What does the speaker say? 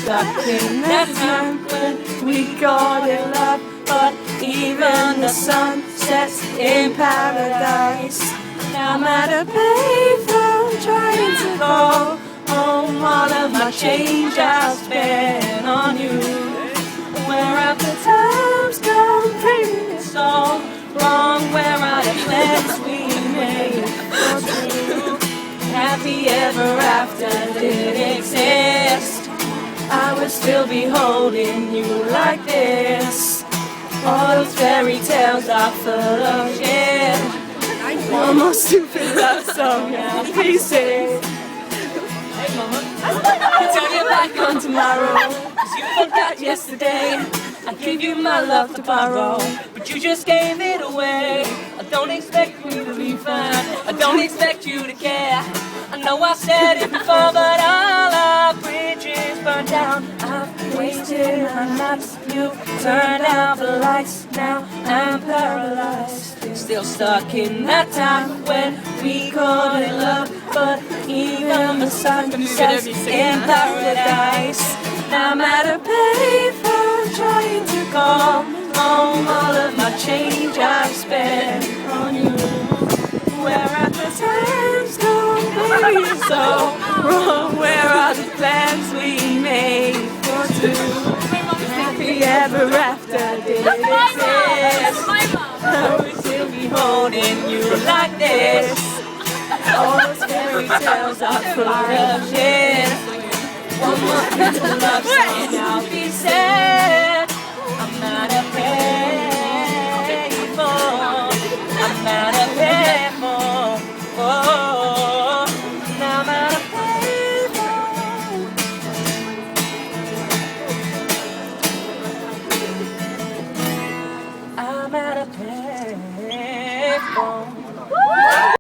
stuck in that time when we got in love. But even the sun sets in paradise. Now I'm at a payphone trying to call home. All of my change I've spent on you. Where have the times gone? Baby, it's all wrong. Where are the plans we made for two? Happy ever after did exist, I would still be holding you like this. All those fairy tales are full of shit. One more stupid love song now, please sing. Hey mama, I'll turn you back on tomorrow, 'cause you forgot yesterday. I gave you my love to borrow, but you just gave it away. I don't expect you to be fine, I don't expect you to care. I know I've said it before, but all our bridges burned down. I've wasted my nights, you turned out the lights. Now I'm paralyzed, still stuck in that time when we caught in love. But even the sun sets in paradise. Now I'm at a payphone trying to call home. All of my change I've spent on you. Where are the times gone? Baby, it's so wrong. Where are the plans we made for two? Happy ever after did exist, I would still be holding you like this. All those fairy tales are full of shit. One more little love song, I'll be sad. I'm not a payphone, I'm not a payphone. Oh, now I'm not a payphone. I'm at a payphone.